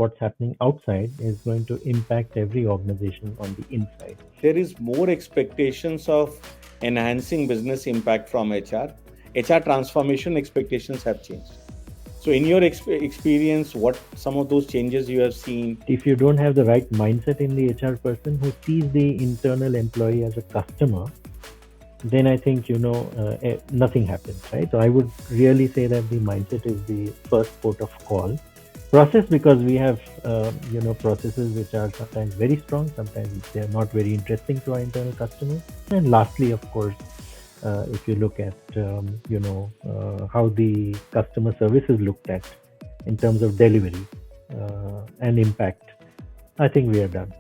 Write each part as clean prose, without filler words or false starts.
what's happening outside is going to impact every organization on the inside. There is more expectations of enhancing business impact from HR transformation expectations have changed. So in your experience, what some of those changes you have seen? If you don't have the right mindset in the HR person who sees the internal employee as a customer, then I think nothing happens, right? So I would really say that the mindset is the first port of call. Process, because we have processes which are sometimes very strong, sometimes they are not very interesting to our internal customers. And lastly, of course, if you look at how the customer service is looked at in terms of delivery and impact, I think we are done.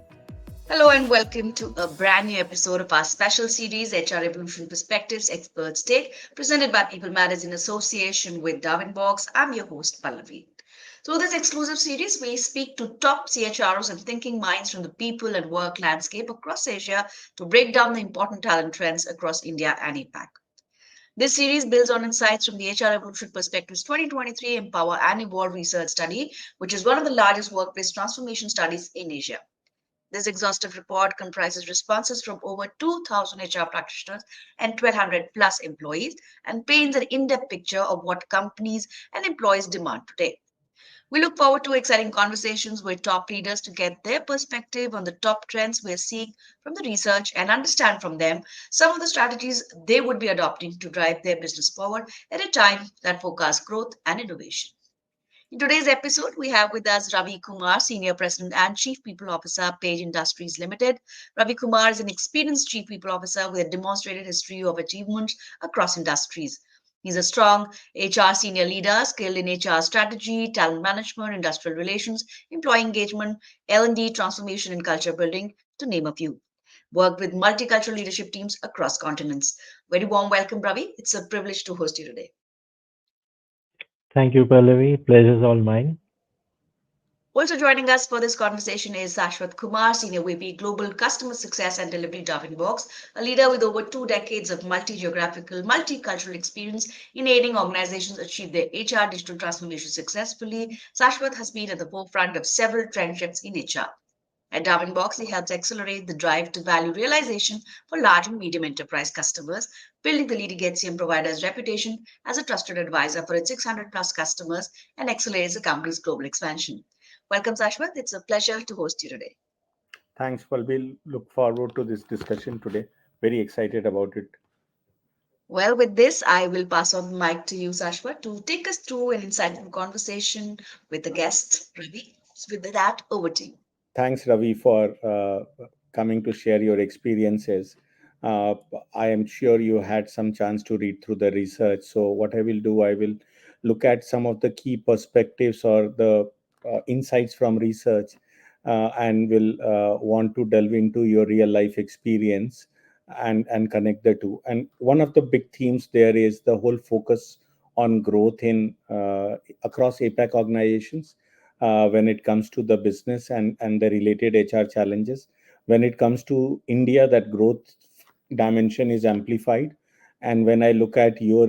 Hello and welcome to a brand new episode of our special series, HR Evolution Perspectives Experts Take, presented by People Matters in association with Darwinbox. I'm your host, Pallavi. Through this exclusive series, we speak to top CHROs and thinking minds from the people and work landscape across Asia to break down the important talent trends across India and APAC. This series builds on insights from the HR Evolution Perspectives 2023 Empower and Evolve research study, which is one of the largest workplace transformation studies in Asia. This exhaustive report comprises responses from over 2,000 HR practitioners and 1,200 plus employees and paints an in depth picture of what companies and employees demand today. We look forward to exciting conversations with top leaders to get their perspective on the top trends we're seeing from the research and understand from them some of the strategies they would be adopting to drive their business forward at a time that forecasts growth and innovation. In today's episode, we have with us Ravi Kumar, Senior President and Chief People Officer, Page Industries Ltd. Ravi Kumar is an experienced Chief People Officer with a demonstrated history of achievements across industries. He's a strong HR senior leader, skilled in HR strategy, talent management, industrial relations, employee engagement, L&D, transformation, and culture building, to name a few. Worked with multicultural leadership teams across continents. Very warm welcome, Ravi. It's a privilege to host you today. Thank you, Pallavi. Pleasure's all mine. Also joining us for this conversation is Ashwath Kumar, Senior VP Global Customer Success and Delivery Darwinbox, a leader with over 2 decades of multi-geographical, multicultural experience in aiding organizations achieve their HR digital transformation successfully. Ashwath has been at the forefront of several trend shifts in HR. At Darwinbox, he helps accelerate the drive to value realization for large and medium enterprise customers, building the leading HCM provider's reputation as a trusted advisor for its 600 plus customers and accelerates the company's global expansion. Welcome, Ashwath. It's a pleasure to host you today. Thanks, Paul. We'll look forward to this discussion today. Very excited about it. Well, with this, I will pass on the mic to you, Ashwath, to take us through an insightful conversation with the guest, Ravi. So with that, over to you. Thanks, Ravi, for coming to share your experiences. Uh, I am sure you had some chance to read through the research. So, what I will do, I will look at some of the key perspectives or the insights from research and will want to delve into your real life experience and connect the two. And one of the big themes there is the whole focus on growth in across APAC organizations when it comes to the business and the related HR challenges. When it comes to India, that growth dimension is amplified. And when I look at your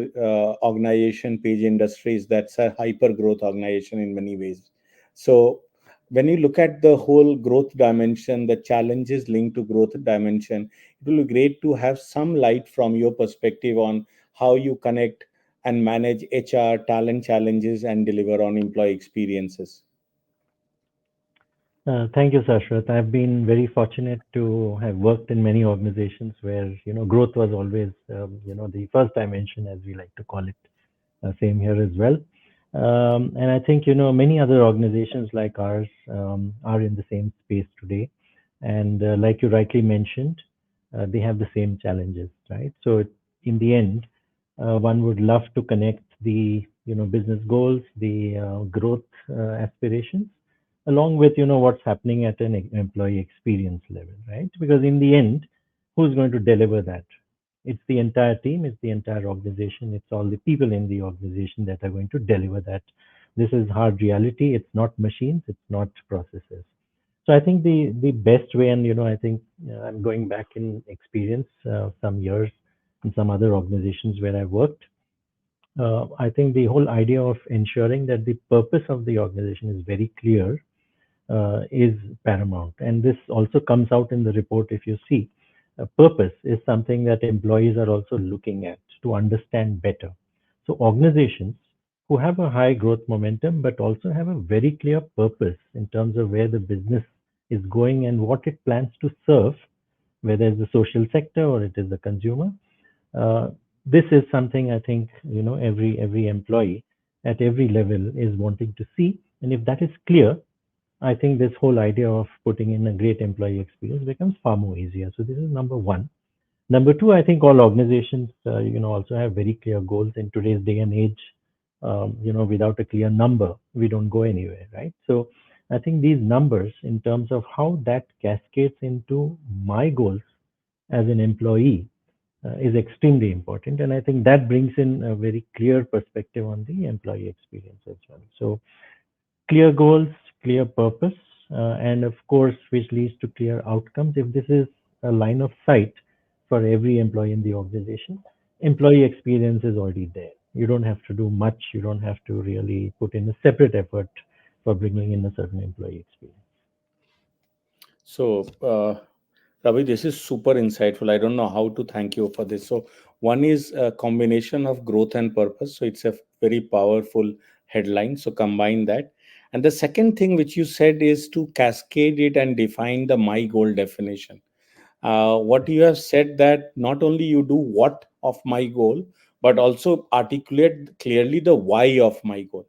organization, Page Industries, that's a hyper growth organization in many ways. So when you look at the whole growth dimension, the challenges linked to growth dimension, it will be great to have some light from your perspective on how you connect and manage HR talent challenges and deliver on employee experiences. Thank you, Sashwat. I've been very fortunate to have worked in many organizations where growth was always the first dimension, as we like to call it. Same here as well. And I think many other organizations like ours are in the same space today, and like you rightly mentioned, they have the same challenges, right? So in the end, one would love to connect the business goals, the growth aspirations, along with what's happening at an employee experience level, right? Because in the end, who's going to deliver that? It's the entire team, it's the entire organization, it's all the people in the organization that are going to deliver that. This is hard reality. It's not machines, it's not processes. So I think the best way, and I think I'm going back in experience some years in some other organizations where I worked. I think the whole idea of ensuring that the purpose of the organization is very clear, is paramount. And this also comes out in the report if you see. Purpose is something that employees are also looking at to understand better. So organizations who have a high growth momentum but also have a very clear purpose in terms of where the business is going and what it plans to serve, whether it's the social sector or it is the consumer. Uh, this is something I think every employee at every level is wanting to see, and if that is clear, I think this whole idea of putting in a great employee experience becomes far more easier. So this is number one. Number two, I think all organizations, also have very clear goals in today's day and age. Without a clear number, we don't go anywhere, right? So I think these numbers, in terms of how that cascades into my goals as an employee, is extremely important. And I think that brings in a very clear perspective on the employee experience as well. So clear goals, clear purpose, and of course, which leads to clear outcomes. If this is a line of sight for every employee in the organization, employee experience is already there. You don't have to do much. You don't have to really put in a separate effort for bringing in a certain employee experience. So, Ravi, this is super insightful. I don't know how to thank you for this. So, one is a combination of growth and purpose. So, it's a very powerful headline. So, combine that. And the second thing which you said is to cascade it and define the my goal definition. What you have said, that not only you do what of my goal, but also articulate clearly the why of my goal,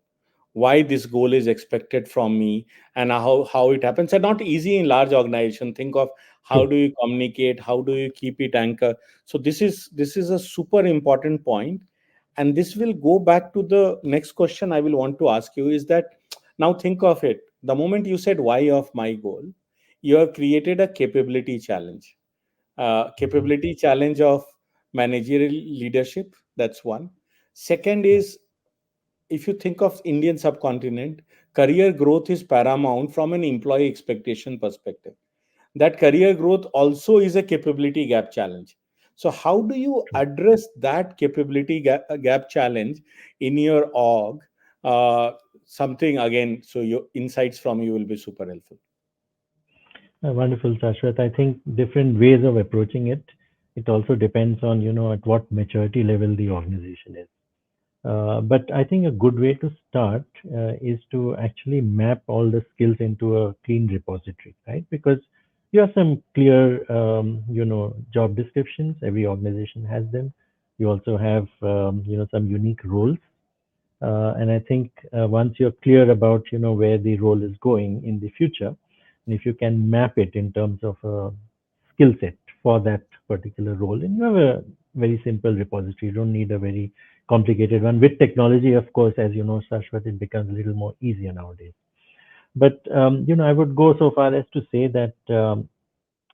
why this goal is expected from me, and how it happens. And not easy in large organization. Think of how True. do you communicate, how do you keep it anchor. So this is a super important point. And this will go back to the next question I will want to ask you, is that now think of it, the moment you said why of my goal, you have created a capability challenge, Mhm. capability challenge of managerial leadership. That's one. Second Yeah. is, if you think of Indian subcontinent, career growth is paramount from an employee expectation perspective. That career growth also is a capability gap challenge. So how do you True. address that capability gap challenge in your org? Uh, Something again. So your insights from you will be super helpful. Wonderful, Shashwat. I think different ways of approaching it. It also depends on at what maturity level the organization is. But I think a good way to start is to actually map all the skills into a clean repository, right? Because you have some clear, job descriptions. Every organization has them. You also have, some unique roles. And I think once you're clear about, where the role is going in the future, and if you can map it in terms of a skill set for that particular role, and you have a very simple repository. You don't need a very complicated one. With technology, of course, as you know, Shashwat, it becomes a little more easier nowadays. But I would go so far as to say that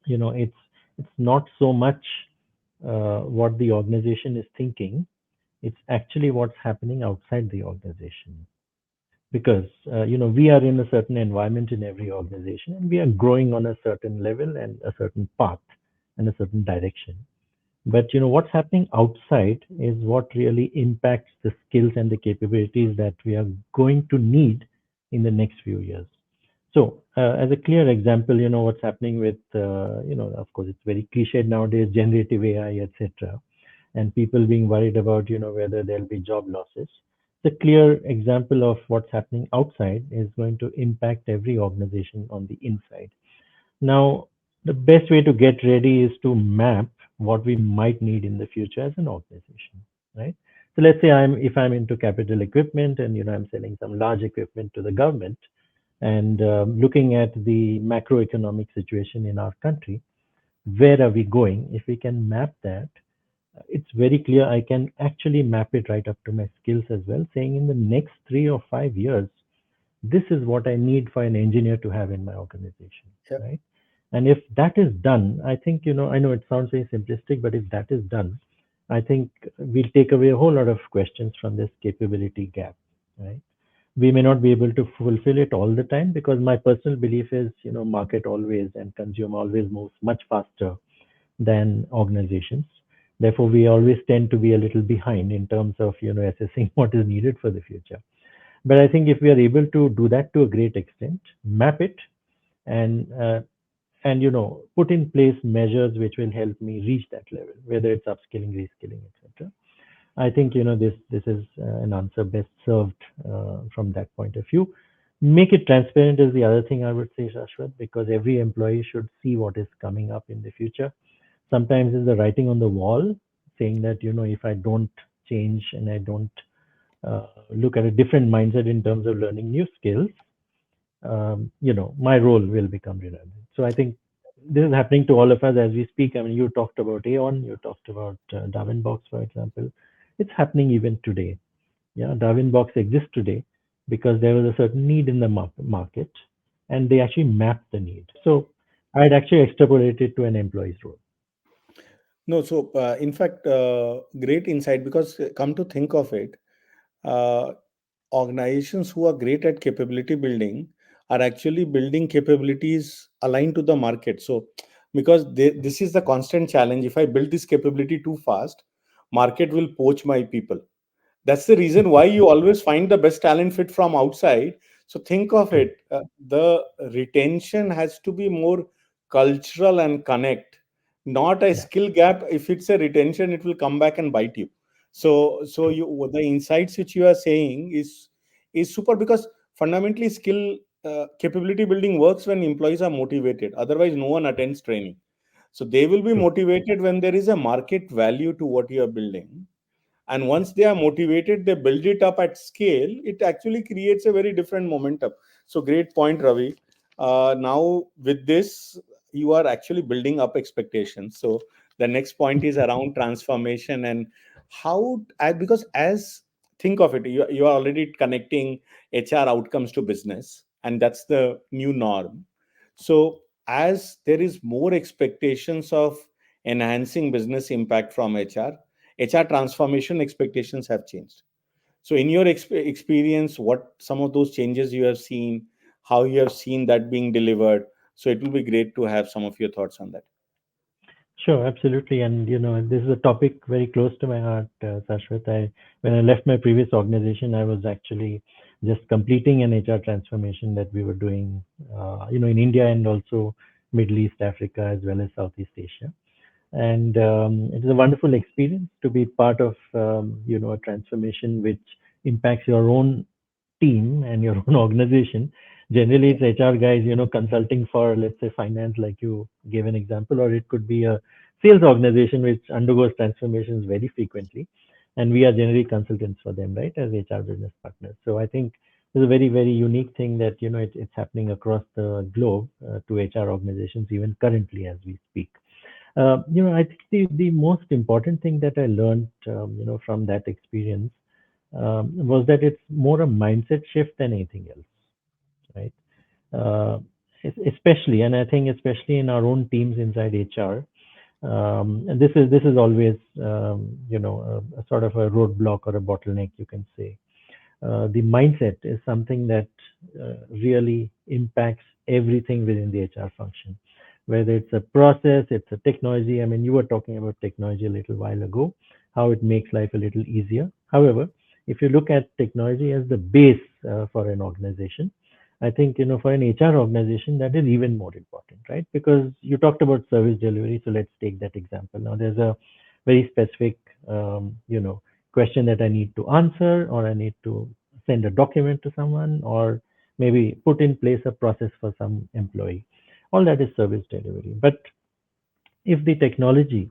it's not so much what the organization is thinking. It's actually what's happening outside the organization, because we are in a certain environment in every organization, and we are growing on a certain level and a certain path and a certain direction. But what's happening outside is what really impacts the skills and the capabilities that we are going to need in the next few years. So as a clear example, what's happening with of course it's very cliched nowadays, generative AI, etc., and people being worried about whether there'll be job losses. The clear example of what's happening outside is going to impact every organization on the inside. Now, the best way to get ready is to map what we might need in the future as an organization, right? So let's say if I'm into capital equipment, and I'm selling some large equipment to the government, and looking at the macroeconomic situation in our country, where are we going? If we can map that, it's very clear. I can actually map it right up to my skills as well, saying in the next 3 or 5 years, this is what I need for an engineer to have in my organization, Yeah. right? And if that is done, I think, I know it sounds very simplistic, but if that is done, I think we'll take away a whole lot of questions from this capability gap, right? We may not be able to fulfill it all the time, because my personal belief is, market always and consumer always moves much faster than organizations. Therefore, we always tend to be a little behind in terms of, assessing what is needed for the future. But I think if we are able to do that to a great extent, map it, and put in place measures which will help me reach that level, whether it's upskilling, reskilling, etc. I think this is an answer best served from that point of view. Make it transparent is the other thing I would say, Shashwat, because every employee should see what is coming up in the future. Sometimes it's the writing on the wall saying that if I don't change and I don't look at a different mindset in terms of learning new skills, my role will become redundant. So I think this is happening to all of us as we speak. I mean, you talked about Aon, you talked about Darwinbox, for example. It's happening even today. Yeah, Darwinbox exists today because there was a certain need in the market, and they actually mapped the need. So I'd actually extrapolate it to an employee's role. No, so in fact, great insight, because come to think of it, uh, organizations who are great at capability building are actually building capabilities aligned to the market. So because this is the constant challenge, if I build this capability too fast, market will poach my people. That's the reason why you always find the best talent fit from outside. So think of True. it, the retention has to be more cultural and connect, not a Yeah. skill gap. If it's a retention, it will come back and bite you. So True. you, the insights which you are saying is super, because fundamentally skill, capability building works when employees are motivated. Otherwise no one attends training. So they will be True. motivated when there is a market value to what you are building, and once they are motivated, they build it up at scale. It actually creates a very different momentum. So great point, Ravi. Now with this, you are actually building up expectations. So the next point is around transformation, and how because as think of it, you are already connecting HR outcomes to business, and that's the new norm. So as there is more expectations of enhancing business impact from HR transformation expectations have changed. So, in your experience, what some of those changes you have seen, how you have seen that being delivered? So, it will be great to have some of your thoughts on that. Sure, absolutely. And this is a topic very close to my heart, Sashwat. When I left my previous organization, I was actually just completing an HR transformation that we were doing, in India and also Middle East, Africa, as well as Southeast Asia. And it is a wonderful experience to be part of, a transformation which impacts your own team and your own organization. Generally, it's HR guys, consulting for, let's say, finance, like you gave an example, or it could be a sales organization which undergoes transformations very frequently. And we are generally consultants for them, right, as HR business partners. So I think it's a very, very unique thing that, it's happening across the globe to HR organizations, even currently as we speak. I think the most important thing that I learned, from that experience was that it's more a mindset shift than anything else, right? Uh, Especially, and I think especially in our own teams inside HR, and this is always, a sort of a roadblock or a bottleneck, you can say. The mindset is something that really impacts everything within the HR function, whether it's a process, it's a technology. I mean, you were talking about technology a little while ago, how it makes life a little easier. However, if you look at technology as the base for an organization, I think, for an HR organization, that is even more important, right? Because you talked about service delivery. So let's take that example. Now, there's a very specific, question that I need to answer, or I need to send a document to someone, or maybe put in place a process for some employee. All that is service delivery. But if the technology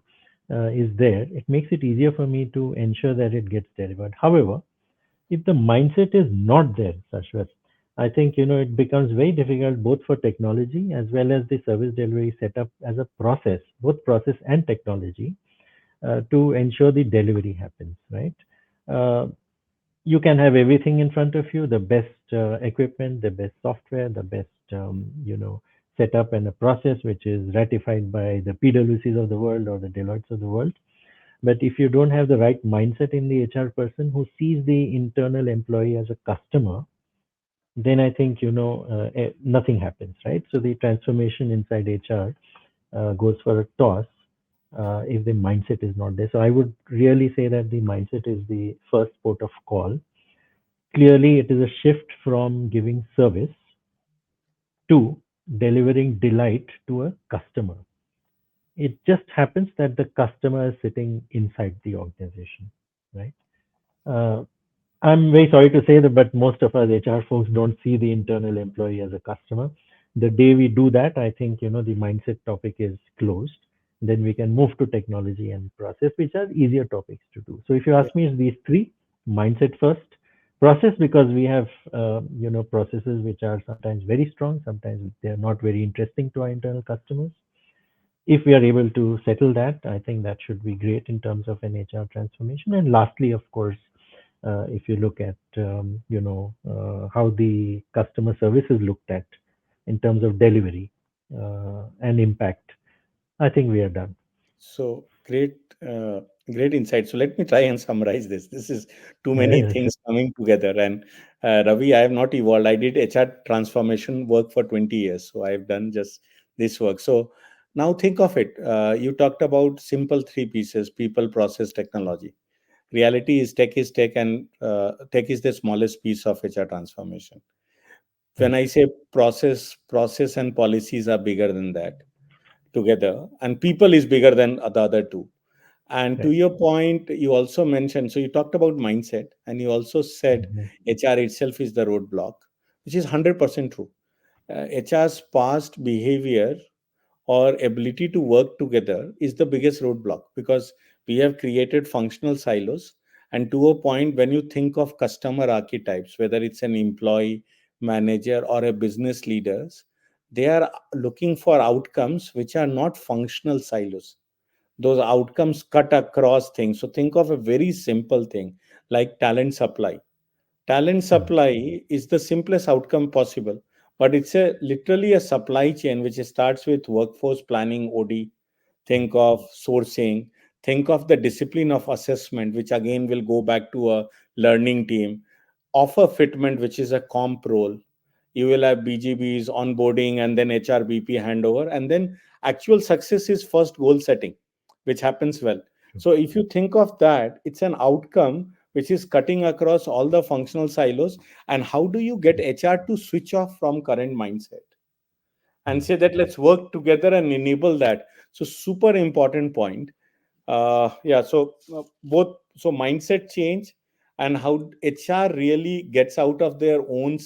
is there, it makes it easier for me to ensure that it gets delivered. However, if the mindset is not there, Sashwat, I think it becomes very difficult both for technology as well as the service delivery setup as a process, both process and technology, to ensure the delivery happens, right? Uh, you can have everything in front of you, the best equipment, the best software, the best, setup and a process which is ratified by the PwCs of the world or the Deloittes of the world. But if you don't have the right mindset in the HR person who sees the internal employee as a customer, then I think, nothing happens, right? So the transformation inside HR goes for a toss if the mindset is not there. So I would really say that the mindset is the first port of call. Clearly, it is a shift from giving service to delivering delight to a customer. It just happens that the customer is sitting inside the organization, right? Uh, I'm very sorry to say that, but most of us HR folks don't see the internal employee as a customer. The day we do that, I think, the mindset topic is closed. Then we can move to technology and process, which are easier topics to do. So if you Yeah. ask me, it's these three: mindset first, process because we have, processes which are sometimes very strong, sometimes they are not very interesting to our internal customers. If we are able to settle that, I think that should be great in terms of an HR transformation. And lastly, of course, if you look at how the customer service is looked at in terms of delivery and impact, I think we are done. So great, great insight. So let me try and summarize this. This is too Yeah, many yeah, sure. things coming together. And Ravi, I have not evolved. I did HR transformation work for 20 years. So I've done just this work. So now think of it. You talked about simple three pieces: people, process, technology. Reality is tech, and tech is the smallest piece of HR transformation. When Right, I say process and policies are bigger than that together, and people is bigger than the other two. And to right. your point, you also mentioned, so you talked about mindset, and you also said Mhm. HR itself is the roadblock, which is 100% true. HR's past behavior or ability to work together is the biggest roadblock, because we have created functional silos. And to a point, when you think of customer archetypes, whether it's an employee, manager, or a business leaders, they are looking for outcomes which are not functional silos. Those outcomes cut across things. So think of a very simple thing like talent supply. Talent Mhm. supply is the simplest outcome possible, but it's a literally a supply chain which starts with workforce planning, OD. Think of sourcing. Think of the discipline of assessment, which again will go back to a learning team. Offer fitment, which is a comp role. You will have BGBs, onboarding, and then HRBP handover. And then actual success is first goal setting, which happens well. True. So if you think of that, it's an outcome which is cutting across all the functional silos. And how do you get HR to switch off from current mindset and Mhm. say that let's work together and enable that? So super important point. Yeah, so both, so mindset change and how HR really gets out of their own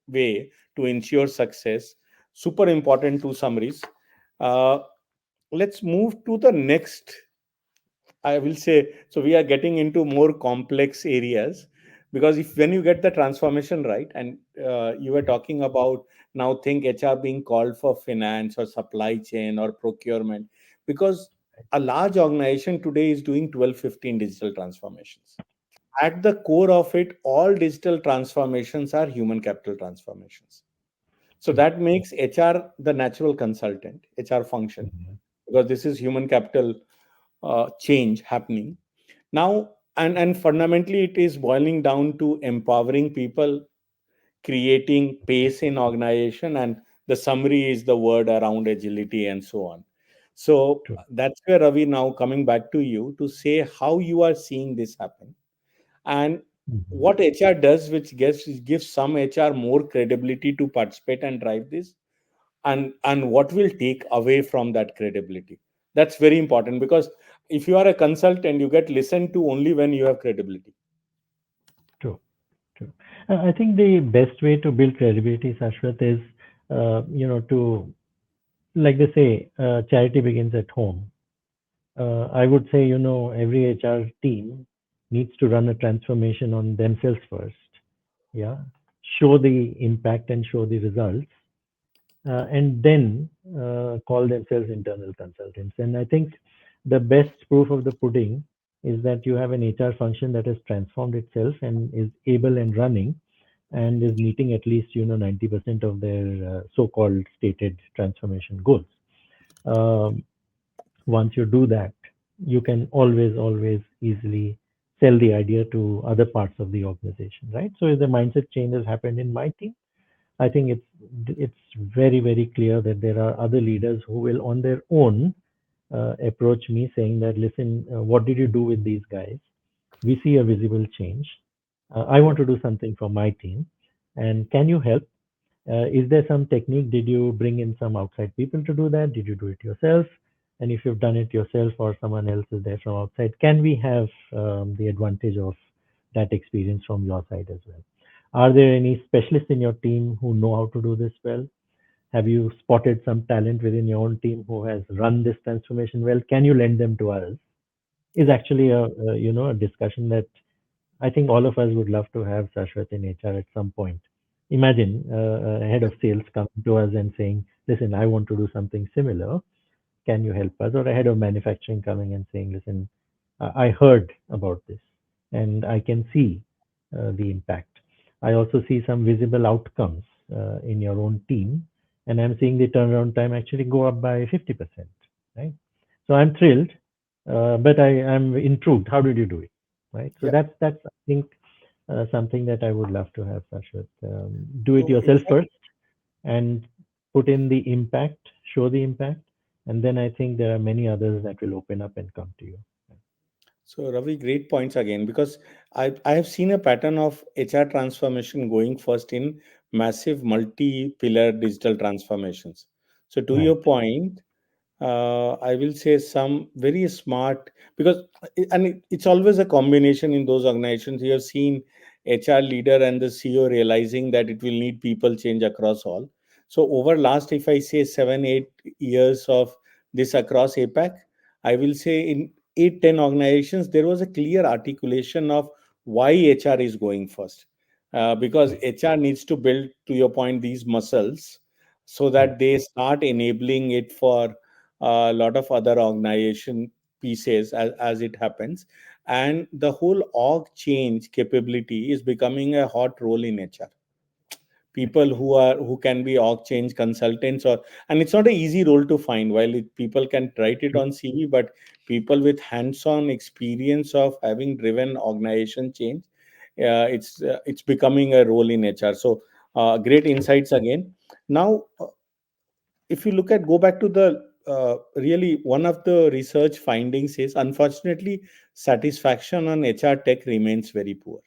way to ensure success, super important. Two summaries. uh, let's move to the next, I will say. So we are getting into more complex areas, because if when you get the transformation right, and you were talking about, now think HR being called for finance or supply chain or procurement, because a large organization today is doing 12, 15 digital transformations. At the core of it, all digital transformations are human capital transformations. So True. that makes HR the natural consultant, HR function, Mhm. because this is human capital change happening now. And fundamentally it is boiling down to empowering people, creating pace in organization, and the summary is the word around agility and so on. So True. that's where, Ravi, now coming back to you to say how you are seeing this happen, and Mhm. what HR does, which gives some HR more credibility to participate and drive this, and what will take away from that credibility. That's very important, because if you are a consultant, you get listened to only when you have credibility. True. True. I think the best way to build credibility, Sashwat, is to, like they say, charity begins at home. I would say, every HR team needs to run a transformation on themselves first. Yeah. Show the impact and show the results, and then call themselves internal consultants. And I think the best proof of the pudding is that you have an HR function that has transformed itself and is able and running and is meeting at least 90% of their so-called stated transformation goals. Um, Once you do that, you can always easily sell the idea to other parts of the organization, right? So if the mindset change has happened in my team, I think it's very clear that there are other leaders who will on their own approach me saying that, listen, what did you do with these guys? We see a visible change. I want Yeah. to do something for my team, and can you help? Is there some technique? Did you bring in some outside people to do that? Did you do it yourself? And if you've done it yourself or someone else is there from outside, can we have the advantage of that experience from your side as well? Are there any specialists in your team who know how to do this well? Have you spotted some talent within your own team who has run this transformation well? Can you lend them to us? Is actually a discussion that I think all of us would love to have, Shashwat, in HR at some point. Imagine a head of sales coming to us and saying, "Listen, I want to do something similar. Can you help us?" Or a head of manufacturing coming and saying, "Listen, I heard about this and I can see the impact. I also see some visible outcomes in your own team, and I'm seeing the turnaround time actually go up by 50%, right? So I'm thrilled, but I am intrigued. How did you do it, right? So Yeah. that's I think something that I would love to have, Sashwat. Do it So in yourself fact, first and put in the impact, show the impact, and then I think there are many others that will open up and come to you. so Ravi, great points again, because I have seen a pattern of HR transformation going first in massive multi-pillar digital transformations. So to your Right. point, I will say some very smart, because it's always a combination in those organizations. You have seen HR leader and the CEO realizing that it will need people change across all. So over last, if I say 7-8 years of this across APAC, I will say in 8-10 organizations there was a clear articulation of why HR is going first, because Right. HR needs to build, to your point, these muscles so Right. that they start enabling it for a lot of other organization pieces as it happens. And the whole org change capability is becoming a hot role in HR. Right. People who can be org change consultants, or and it's not an easy role to find. While people can write it True. on CV, but people with hands-on experience of having driven organization change, it's becoming a role in HR. So great True. insights again. Now if you look at, go back to the really one of the research findings is, unfortunately, satisfaction on HR tech remains very poor.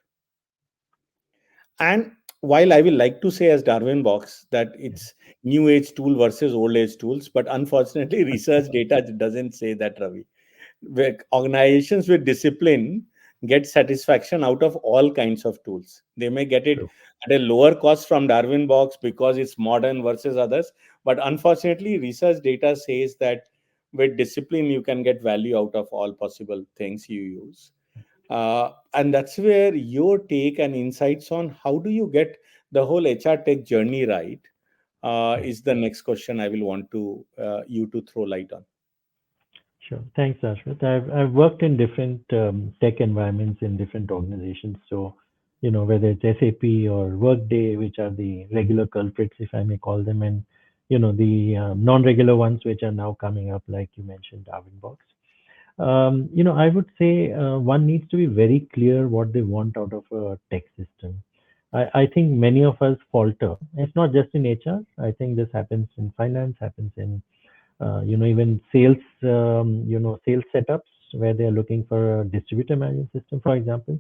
And while I will like to say as Darwinbox that Yeah. it's new age tool versus old age tools, but unfortunately research data doesn't say that, Ravi. Where organizations with discipline get satisfaction out of all kinds of tools. They may get it True. at a lower cost from Darwinbox because it's modern versus others, but unfortunately research data says that with discipline you can get value out of all possible things you use. And that's where your take and insights on how do you get the whole HR tech journey right, Right. is the next question I will want to you to throw light on. Sure. Thanks, Ashwat. I've worked in different tech environments in different organizations. So, whether it's SAP or Workday, which are the regular culprits, if I may call them, and the non-regular ones, which are now coming up, like you mentioned, Darwinbox. I would say one needs to be very clear what they want out of a tech system. I think many of us falter. It's not just in HR. I think this happens in finance, happens in even sales, sales setups where they're looking for a distributor management system, for example.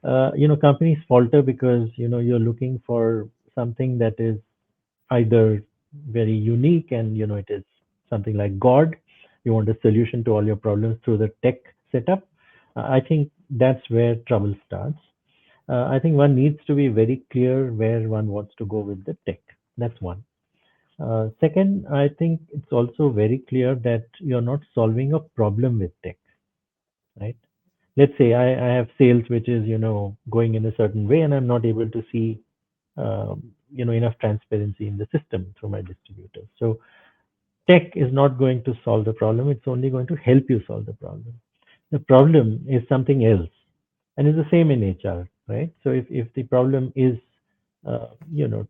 Companies falter because, you're looking for something that is either very unique and, it is something like God. You want a solution to all your problems through the tech setup. I think that's where trouble starts. I think one needs to be very clear where one wants to go with the tech. That's one. Second, I think it's also very clear that you're not solving a problem with tech, right? Let's say I have sales which is, going in a certain way and I'm not able to see, enough transparency in the system through my distributors. So tech is not going to solve the problem. It's only going to help you solve the problem. The problem is something else. And it's the same in HR, right? So if the problem is,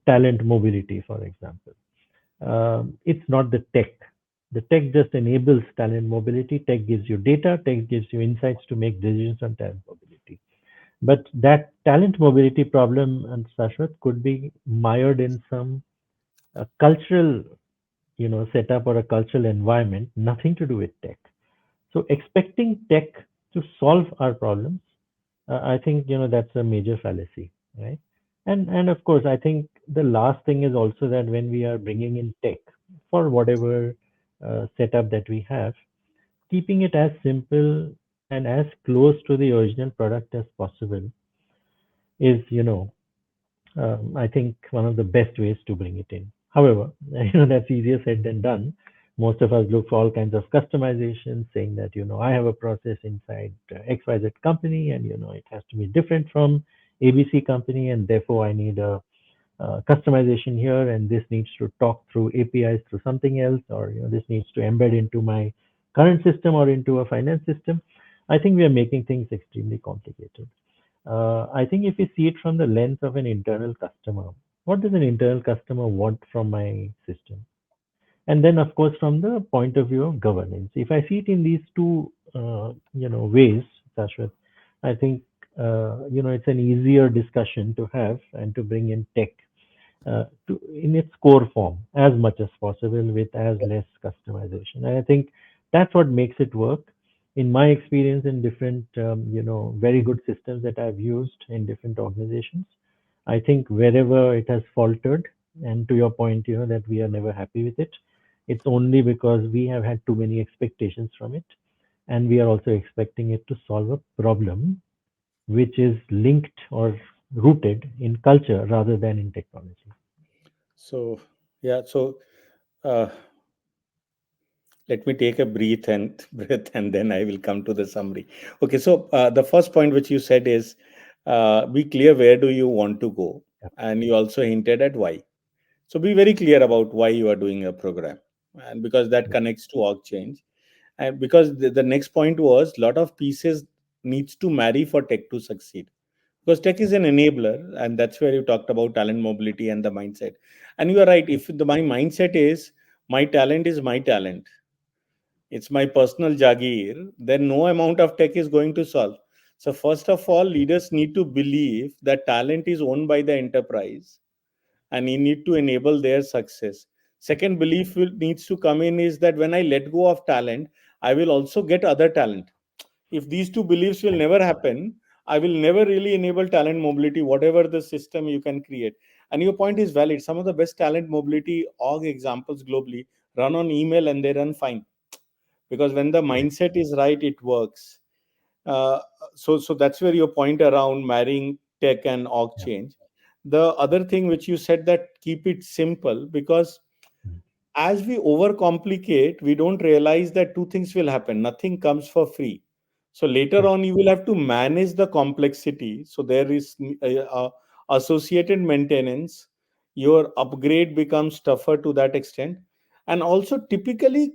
talent mobility, for example, it's not the tech. The tech just enables talent mobility. Tech gives you data. Tech gives you insights to make decisions on talent mobility. But that talent mobility problem, and Sashwat, could be mired in some cultural, setup or a cultural environment, nothing to do with tech. So expecting tech to solve our problems, I think that's a major fallacy, right? And of course, I think the last thing is also that when we are bringing in tech for whatever setup that we have, keeping it as simple and as close to the original product as possible is, I think one of the best ways to bring it in. However, that's easier said than done. Most of us look for all kinds of customization, saying that, I have a process inside XYZ company and, it has to be different from ABC company, and therefore I need a customization here, and this needs to talk through APIs through something else, or this needs to embed into my current system or into a finance system. I think we are making things extremely complicated. I think if you see it from the lens of an internal customer, what does an internal customer want from my system? And then, of course, from the point of view of governance, if I see it in these two, ways, Sashwat, I think, it's an easier discussion to have and to bring in tech in its core form as much as possible with as less customization. And I think that's what makes it work. In my experience in different, very good systems that I've used in different organizations, I think wherever it has faltered, and to your point, that we are never happy with it, it's only because we have had too many expectations from it. And we are also expecting it to solve a problem which is linked or rooted in culture rather than in technology. So, yeah, so uh, let me take a breath and breath, and then I will come to the summary. Okay, so the first point which you said is be clear where do you want to go, Yeah. and you also hinted at why. So be very clear about why you are doing a program, and because that Yeah. connects to org change, and because the next point was lot of pieces needs to marry for tech to succeed, because tech is an enabler, and that's where you talked about talent mobility and the mindset. And you are right, if my mindset is my talent is my talent, it's my personal Jaagir, then no amount of tech is going to solve. So, first of all, leaders need to believe that talent is owned by the enterprise and you need to enable their success. Second belief needs to come in is that when I let go of talent, I will also get other talent. If these two beliefs will Right. never happen, I will never really enable talent mobility, whatever the system you can create. And your point is valid. Some of the best talent mobility org examples globally run on email and they run fine, because when the Right. mindset is right, it works. uh, so that's where your point around marrying tech and org Yeah. change. The other thing which you said, that keep it simple, because Mm. as we overcomplicate, we don't realize that two things will happen: nothing comes for free. So later True. on you will have to manage the complexity, so there is associated maintenance. Your upgrade becomes tougher to that extent. And also typically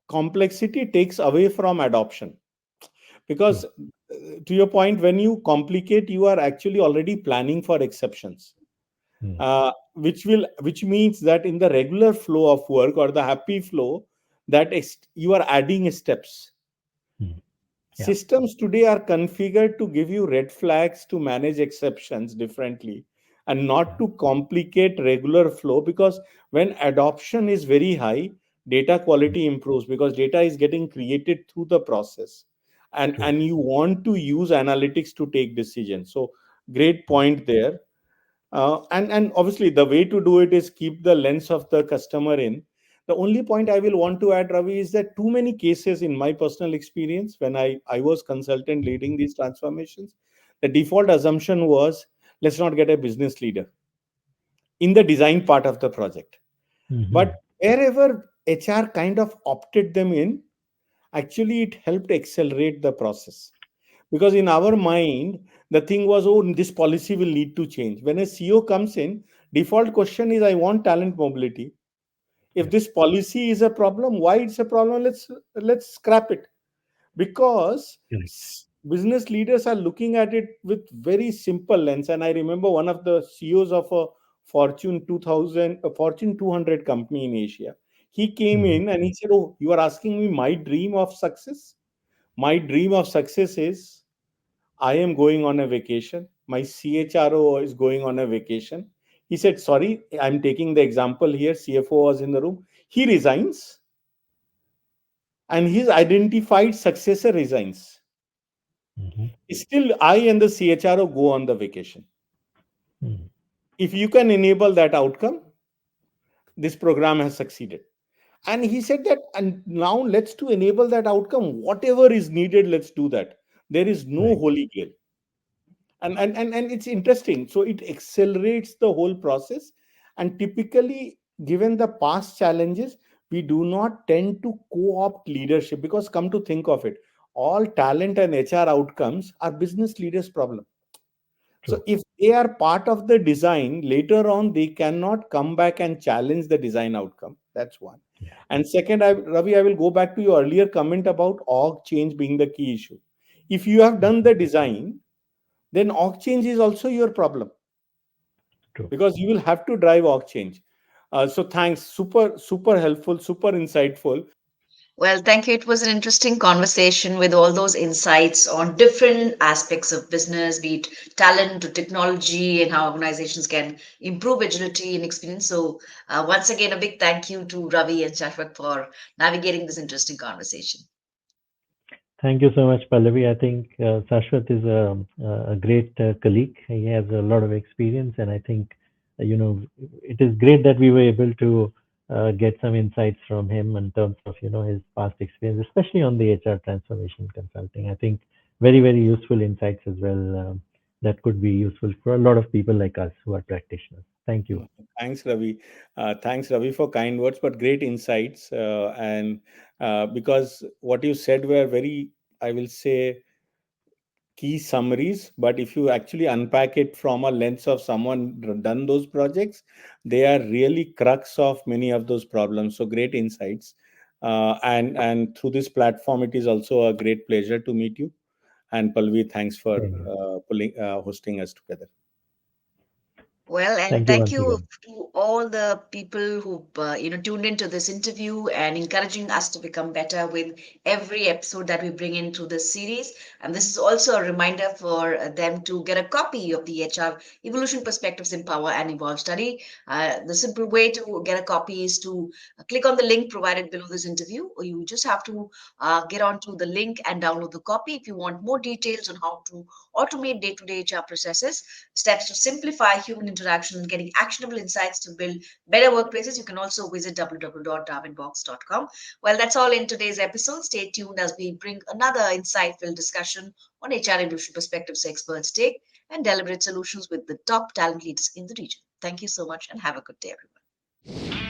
complexity takes away from adoption, True. because to your point, when you complicate, you are actually already planning for exceptions, Mm. which means that in the regular flow of work or the happy flow, that you are adding steps. Mm. Yeah. Systems today are configured to give you red flags to manage exceptions differently and not Yeah. to complicate regular flow, because when adoption is very high, data Mm. quality improves because data is getting created through the process, True. and you want to use analytics to take decisions. So great Mm. point there. And obviously the way to do it is keep the lens of the customer in. The only point I will want to add, Ravi, is that too many cases in my personal experience when I was consultant leading these transformations, the default assumption was, let's not get a business leader in the design part of the project. Mm-hmm. But wherever HR kind of opted them in, actually it helped accelerate the process, because in our mind the thing was, oh, this policy will need to change. When a CEO comes in, default question is, I want talent mobility. If Yeah. this policy is a problem, why it's a problem, let's scrap it. Because Correct. business leaders are looking at it with very simple lens. And I remember one of the CEOs of a fortune 2000 a fortune 200 company in Asia, he came Mm-hmm. in and he said, oh, you are asking me my dream of success. My dream of success is, I am going on a vacation. My CHRO is going on a vacation. He said, sorry, I'm taking the example here. CFO was in the room. He resigns and his identified successor resigns. Mm-hmm. Still, I and the CHRO go on the vacation. Mm. If you can enable that outcome, this program has succeeded. And he said that, and now let's to enable that outcome, whatever is needed, let's do that. There is no Right. holy grail. And it's interesting, so it accelerates the whole process. And typically, given the past challenges, we do not tend to co-opt leadership, because come to think of it, all talent and HR outcomes are business leaders problem. So True. if they are part of the design, later on they cannot come back and challenge the design outcome. That's one. Yeah. And second, Ravi, I will go back to your earlier comment about org change being the key issue. If you have done Mhm. the design, then org change is also your problem, True. because you will have to drive org change. So thanks, super helpful, super insightful. Well, thank you. It was an interesting conversation with all those insights on different aspects of business, be it talent to technology, and how organizations can improve agility and experience. So, once again, a big thank you to Ravi and Shashwat for navigating this interesting conversation. Thank you so much, Pallavi. I think Sashwat is a great colleague. He has a lot of experience, and I think, it is great that we were able to get some insights from him in terms of, his past experience, especially on the HR transformation consulting. I think very, very useful insights as well, that could be useful for a lot of people like us who are practitioners. Thank you. Thanks, Ravi. Thanks, Ravi, for kind words, but great insights. And because what you said were very, I will say, key summaries. But if you actually unpack it from a lens of someone done those projects, they are really crux of many of those problems. So great insights. And through this platform, it is also a great pleasure to meet you. And Palvi, thanks for Same here. hosting us together. Well, and Thank you thank once you again. to all the people who tuned into this interview and encouraging us to become better with every episode that we bring into this series. And this is also a reminder for them to get a copy of the HR Evolution Perspectives in Power and Evolve study. The simple way to get a copy is to click on the link provided below this interview, or you just have to get onto the link and download the copy. If you want more details on how to automate day-to-day HR processes, steps to simplify human interaction and getting actionable insights to build better workplaces, you can also visit www.darwinbox.com. Well, that's all in today's episode. Stay tuned as we bring another insightful discussion on HR evolution perspectives experts take and deliberate solutions with the top talent leaders in the region. Thank you so much and have a good day, everyone.